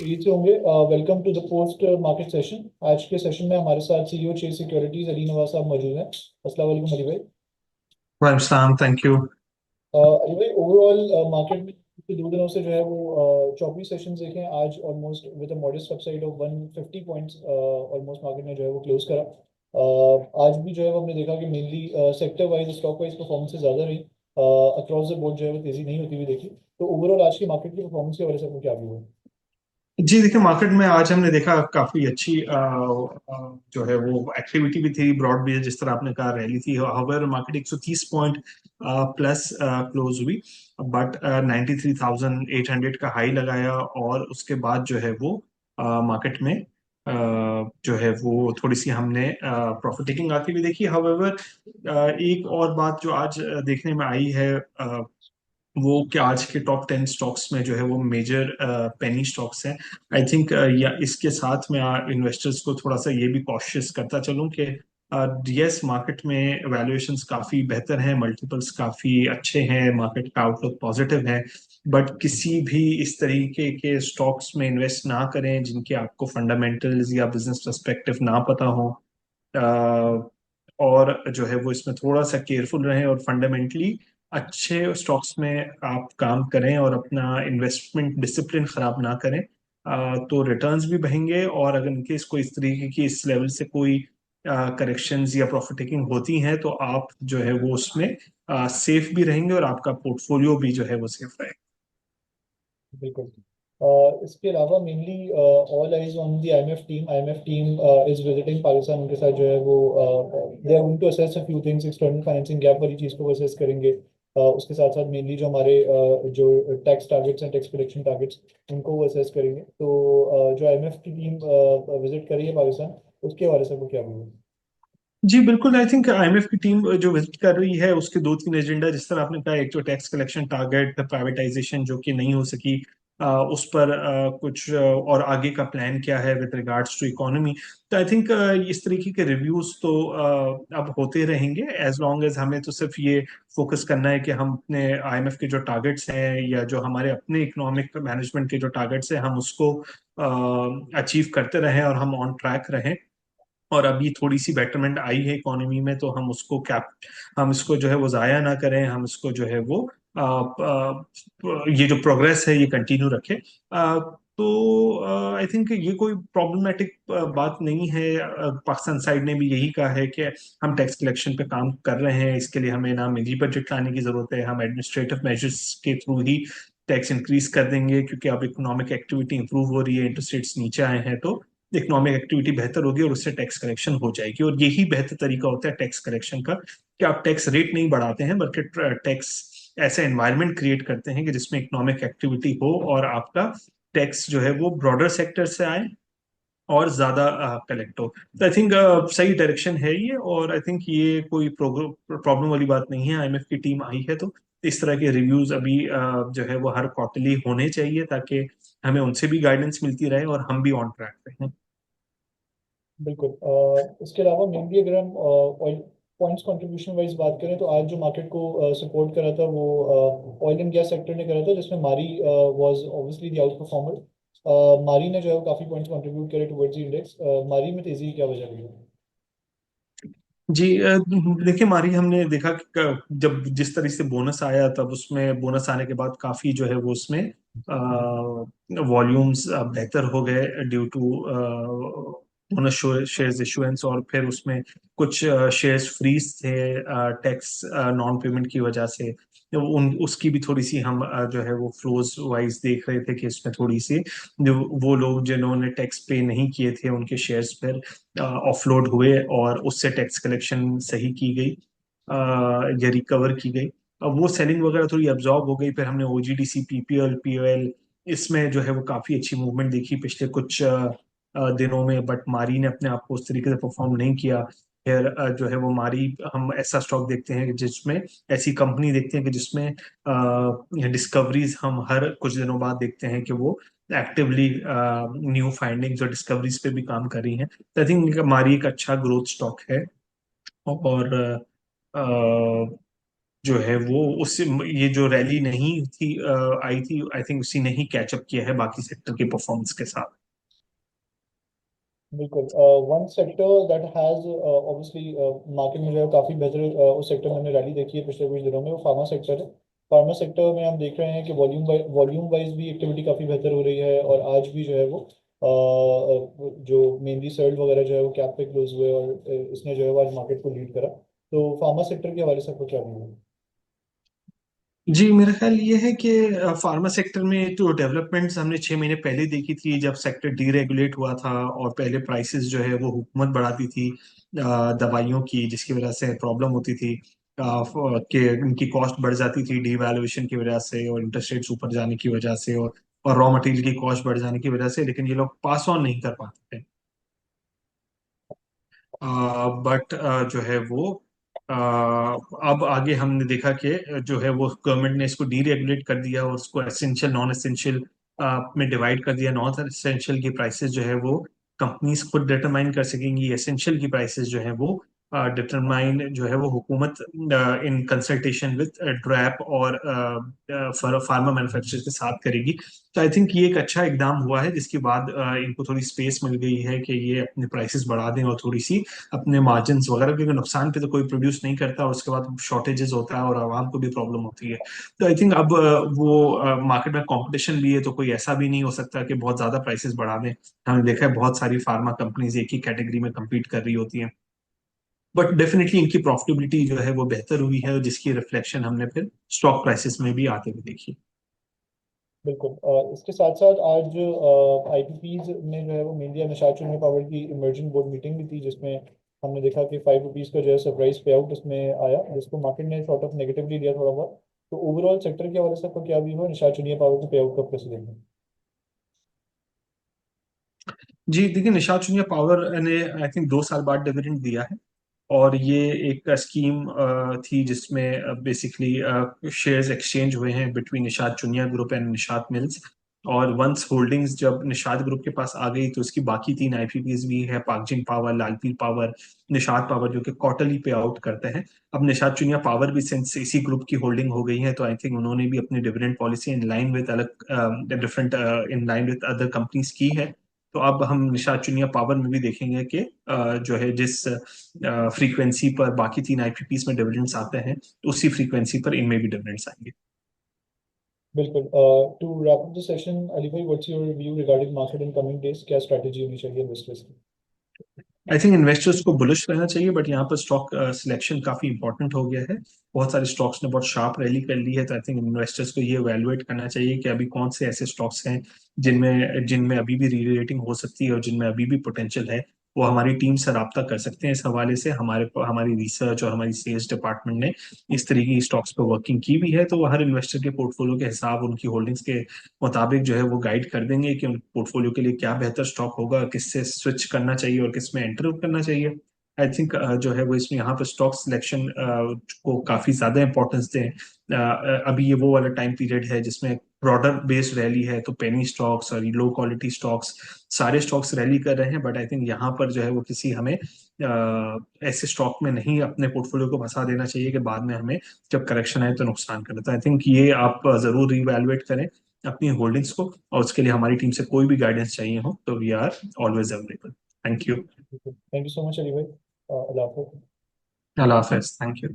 खैरियत से होंगे। Welcome to the post market session. आज के सेशन में हमारे साथ CEO Chase securities Ali Nawaz sahab मौजूद हैं। अस्सलाम वालेकुम अली भाई। वालेकुम सलाम, थैंक यू। अली भाई, ओवरऑल मार्केट में पिछले 2 दिनों से जो है वो चौपी सेशन देखे हैं। आज almost with a modest upside of 150 points almost market ने जो है वो क्लोज करा। आज भी जो है वो हमने देखा कि mainly sector wise stock wise performance ज़्यादा रही। अक्रॉस द बोर्ड जो है वो तेजी नहीं होती हुई देखी। तो ओवरऑल आज की मार्केट की परफॉर्मेंस की वजह से आपको क्या व्यू है? जी देखिए, मार्केट में आज हमने देखा काफी अच्छी जो है वो एक्टिविटी भी थी, ब्रॉड बेस्ड, जिस तरह आपने कहा रैली थी। However market 130 point plus close हुई, बट 93,800 का हाई लगाया, और उसके बाद जो है वो मार्केट में जो है वो थोड़ी सी हमने प्रॉफिट टेकिंग आती हुई देखी। हाउएवर एक और बात जो आज देखने में आई है, वो कि आज के टॉप 10 स्टॉक्स में जो है वो मेजर पेनी स्टॉक्स हैं। आई थिंक या इसके साथ में इन्वेस्टर्स को थोड़ा सा ये भी कॉशियस करता चलूं कि यस, मार्केट में वैल्यूएशंस काफी बेहतर हैं, मल्टीपल्स काफी अच्छे हैं, मार्केट का आउटलुक पॉजिटिव है, बट किसी भी इस तरीके के स्टॉक्स में इन्वेस्ट ना करें जिनके आपको फंडामेंटल्स या बिजनेस पर्सपेक्टिव ना पता हो। अ, और जो है वो इसमें थोड़ा सा केयरफुल रहें और फंडामेंटली अच्छे स्टॉक्स में आप काम करें और अपना इन्वेस्टमेंट डिसिप्लिन खराब ना करें। तो रिटर्न्स भी बढ़ेंगे, और अगर इनकेस कोई इस तरीके की इस लेवल से कोई करेक्शंस या प्रॉफिट टेकिंग होती हैं तो आप जो है वो उसमें सेफ भी रहेंगे और आपका पोर्टफोलियो भी जो है वो सेफ रहेगा। बिल्कुल। इसके अलावा mainly all eyes on the IMF team. IMF team is visiting Pakistan. उनके साथ जो है वो they are going to assess a few things. External financing gap वाली चीज़ को असेस करेंगे। उसके साथ साथ मेनली जो हमारे जो टैक्स टारगेट्स हैं, टैक्स प्रोडक्शन टारगेट्स, उनको वो असेस करेंगे। तो जो आईएमएफ की टीम विजिट कर रही है पाकिस्तान, उसके हवाले से आपको क्या बोलूँ? जी बिल्कुल, आई थिंक आईएमएफ की टीम जो विजिट कर रही है उसके दो तीन एजेंडा, जिस तरह आपने कहा, एक तो टैक्स कलेक्शन टारगेट, प्राइवेटाइजेशन जो कि नहीं हो सकी, उस पर कुछ और आगे का प्लान क्या है विद रिगार्ड्स टू इकोनॉमी। तो आई थिंक इस तरीके के रिव्यूज तो अब होते रहेंगे, एज लॉन्ग एज हमें तो सिर्फ ये फोकस करना है कि हम अपने आईएमएफ के जो टारगेट्स हैं या जो हमारे अपने इकोनॉमिक मैनेजमेंट के जो टारगेट्स हैं हम उसको अचीव करते रहें और हम ऑन ट्रैक रहें। और अभी थोड़ी सी बेटरमेंट आई है इकोनॉमी में, तो हम उसको कैप हम इसको जो है वो जाया ना करें, हम इसको जो है वो ये जो प्रोग्रेस है ये कंटिन्यू रखें। तो आई थिंक ये कोई प्रॉब्लमेटिक बात नहीं है। पाकिस्तान साइड ने भी यही कहा है कि हम टैक्स कलेक्शन पे काम कर रहे हैं, इसके लिए हमें ना मिनी बजट लाने की जरूरत है, हम एडमिनिस्ट्रेटिव मेजर्स के थ्रू ही टैक्स इंक्रीज कर देंगे, क्योंकि अब इकोनॉमिक एक्टिविटी इंप्रूव हो रही है, इंटरेस्ट रेट्स नीचे आए हैं, तो इकोनॉमिक एक्टिविटी बेहतर होगी और उससे टैक्स कलेक्शन हो जाएगी। और यही बेहतर तरीका होता है टैक्स कलेक्शन का, कि आप टैक्स रेट नहीं बढ़ाते हैं बल्कि टैक्स ऐसा एनवायरनमेंट क्रिएट करते हैं कि जिसमें इकोनॉमिक एक्टिविटी हो और आपका टैक्स जो है वो ब्रॉडर सेक्टर से आए और ज्यादा कलेक्ट हो। तो आई थिंक सही डायरेक्शन है ये, और आई थिंक ये कोई प्रॉब्लम वाली बात नहीं है। आईएमएफ की टीम आई है तो इस तरह के रिव्यूज अभी जो है वो हर क्वार्टरली होने चाहिए, ताकि हमें उनसे भी गाइडेंस मिलती रहे और हम भी ऑन ट्रैक रहें। बिल्कुल। इसके अलावा मेनली अगर हम ऑयल पॉइंट्स कंट्रीब्यूशन वाइज बात करें, तो आज जो मार्केट को सपोर्ट करा था वो ऑयल एंड गैस सेक्टर ने करा था, जिसमें मारी was obviously the out performer. मारी ने जो है वो काफ़ी पॉइंट्स कंट्रीब्यूट करे टुवर्ड्स द इंडेक्स। मारी में तेजी की क्या वजह रही है? जी देखिए, मारी हमने देखा कि जब जिस तरह से बोनस आया, तब उसमें बोनस आने के बाद काफी जो है वो उसमें वॉल्यूम्स बेहतर हो गए due to bonus shares issuance, और फिर उसमें कुछ शेयर्स फ्रीज थे टैक्स नॉन पेमेंट की वजह से। उन उसकी भी थोड़ी सी हम जो है वो फ्लोज वाइज देख रहे थे कि इसमें थोड़ी सी जो वो लोग जिन्होंने टैक्स पे नहीं किए थे उनके शेयर्स पर ऑफलोड हुए, और उससे टैक्स कलेक्शन सही की गई या रिकवर की गई। अब वो सेलिंग वगैरह थोड़ी एब्जॉर्ब हो गई। फिर हमने ओजीडीसी, पीपीएल, पीओएल, इसमें जो है वो काफी अच्छी मूवमेंट देखी पिछले कुछ दिनों में, बट मारी ने अपने आप को उस तरीके से परफॉर्म नहीं किया। फिर जो है वो मारी, हम ऐसा स्टॉक देखते हैं कि जिसमें ऐसी कंपनी देखते हैं कि जिसमें डिस्कवरीज हम हर कुछ दिनों बाद देखते हैं कि वो एक्टिवली न्यू फाइंडिंग्स और डिस्कवरीज पे भी काम कर रही हैं। तो आई थिंक हमारी एक अच्छा ग्रोथ स्टॉक है। और जो है वो उससे ये जो रैली नहीं थी आई थी, आई थिंक उसी ने ही कैचअप किया है बाकी सेक्टर के परफॉर्मेंस के साथ। बिल्कुल। One sector that has obviously market में जो है काफी बेहतर उस सेक्टर में हमने रैली देखी है पिछले कुछ दिनों में, वो फार्मा सेक्टर है। फार्मा सेक्टर में हम देख रहे हैं कि वॉल्यूम वाइज भी एक्टिविटी काफी बेहतर हो रही है, और आज भी जो है वो जो मेनली सर्ल्ड वगैरह जो है वो कैप पे क्लोज हुए, और इसने जो है वो आज मार्केट को लीड करा। तो फार्मा सेक्टर के हवाले से आपको क्या व्यू है? जी, मेरा ख्याल ये है कि फार्मा सेक्टर में तो डेवलपमेंट्स हमने 6 महीने पहले देखी थी, जब सेक्टर डीरेगुलेट हुआ था और पहले प्राइसेस जो है वो हुकूमत बढ़ाती थी दवाइयों की, जिसकी वजह से प्रॉब्लम होती थी कि उनकी कॉस्ट बढ़ जाती थी डीवैल्यूएशन की वजह से और इंटरेस्ट रेट्स ऊपर जाने की वजह से, और रॉ मटेरियल की कॉस्ट बढ़ जाने की वजह से, लेकिन ये लोग पास ऑन नहीं कर पाते थे। बट जो है वो अब आगे हमने देखा कि जो है वो गवर्नमेंट ने इसको डीरेगुलेट कर दिया और उसको एसेंशियल नॉन एसेंशियल में डिवाइड कर दिया। नॉन एसेंशियल की प्राइसेस जो है वो कंपनीज खुद डिटरमाइन कर सकेंगी, एसेंशियल की प्राइसेस जो है वो डिटरमाइन जो है वो हुकूमत इन कंसल्टेशन विद ड्रैप और फार्मा मैन्युफैक्चरर्स के साथ करेगी। तो आई थिंक ये एक अच्छा इकदाम हुआ है, जिसके बाद इनको थोड़ी स्पेस मिल गई है कि ये अपने प्राइसेस बढ़ा दें और थोड़ी सी अपने मार्जिन वगैरह, क्योंकि नुकसान पे तो कोई प्रोड्यूस नहीं करता और उसके बाद शॉर्टेजेस होता है और आवाम को भी प्रॉब्लम होती है। तो आई थिंक अब वो मार्केट में कंपटीशन भी है, तो कोई ऐसा भी नहीं हो सकता कि बहुत ज्यादा प्राइसेस बढ़ा दें। हमने देखा है बहुत सारी फार्मा कंपनीज एक ही कैटेगरी में compete कर रही होती हैं, बट डेफिनेटली इनकी प्रॉफिटेबिलिटी जो है वो बेहतर हुई है, और जिसकी रिफ्लेक्शन हमने फिर स्टॉक प्राइसेस में भी आते हुए देखी। बिल्कुल। इसके साथ साथ आज आईपीपीज में जो है वो मेनली निशात चुन्नी पावर की इमर्जिंग बोर्ड मीटिंग भी थी, जिसमें हमने देखा कि ₹5 का जो है सरप्राइज पे आउट इसमें आया, जिसको मार्केट ने सॉर्ट ऑफ नेगेटिवली लिया थोड़ा बहुत। तो ओवरऑल सेक्टर के हवाले से आपको क्या व्यू है निशात चुन्नी पावर के पे आउट का प्रेसिडेंट? जी देखिए, निशात शुनिया पावर ने आई थिंक 2 साल बाद डिविडेंड दिया है, और ये एक स्कीम थी जिसमें बेसिकली शेयर्स एक्सचेंज हुए हैं between Nishat Chunian group and Nishat mills. और वंस होल्डिंग्स जब निशात ग्रुप के पास आ गई तो इसकी बाकी 3 आईपीपीज भी है, Pakgen power, Lalpir power, Nishat power, जो कि क्वार्टरली पे आउट करते हैं। अब निशात चुनिया पावर भी सिंस इसी ग्रुप की होल्डिंग हो गई है, तो आई थिंक उन्होंने भी अपनी dividend policy in line with अलग different in line with other companies की है। तो अब हम निशात चुनिया पावर में भी देखेंगे कि जो है जिस फ्रीक्वेंसी पर बाकी 3 आईपीपीस में डिविडेंड्स आते हैं, तो उसी फ्रीक्वेंसी पर इनमें भी डिविडेंड्स आएंगे। बिल्कुल। To wrap up the session, Ali भाई, what's your view regarding market in coming days? क्या स्ट्रैटेजी होनी चाहिए इन्वेस्टर्स की? आई थिंक इन्वेस्टर्स को बुलिश रहना चाहिए, बट यहाँ पर स्टॉक सिलेक्शन काफी इंपॉर्टेंट हो गया है। बहुत सारे स्टॉक्स ने बहुत शार्प रैली कर ली है, तो आई थिंक इन्वेस्टर्स को ये एवेलुएट करना चाहिए कि अभी कौन से ऐसे स्टॉक्स हैं जिनमें जिनमें अभी भी री रेटिंग हो सकती है और जिनमें अभी भी पोटेंशियल है। वो हमारी टीम से रब्ता कर सकते हैं इस हवाले से। हमारी रिसर्च और हमारी सेल्स डिपार्टमेंट ने इस तरीके की स्टॉक्स पर वर्किंग की भी है, तो वो हर इन्वेस्टर के पोर्टफोलियो के हिसाब, उनकी होल्डिंग्स के मुताबिक जो है वो गाइड कर देंगे कि उन पोर्टफोलियो के लिए क्या बेहतर स्टॉक होगा, किससे स्विच करना चाहिए और किस में एंटर करना चाहिए। आई थिंक जो है वो इसमें यहाँ पर स्टॉक सिलेक्शन को काफी ज्यादा इंपॉर्टेंस दें। अभी ये वो वाला टाइम पीरियड है जिसमें ब्रॉडर बेस्ड रैली है, तो पेनी स्टॉक्स और लो क्वालिटी स्टॉक्स, सारे स्टॉक्स रैली कर रहे हैं, बट आई थिंक यहाँ पर जो है वो किसी हमें ऐसे स्टॉक में नहीं अपने पोर्टफोलियो को फंसा देना चाहिए कि बाद में हमें जब करेक्शन आए तो नुकसान करे। तो आई थिंक ये आप जरूर रीवैल्यूएट करें अपनी होल्डिंग्स को, और उसके लिए हमारी टीम से कोई भी गाइडेंस चाहिए हो तो we are always available. Thank you. Thank you so much Ali भाई। अल्लाह हाफिज़। अल्लाह हाफिज। Thank you.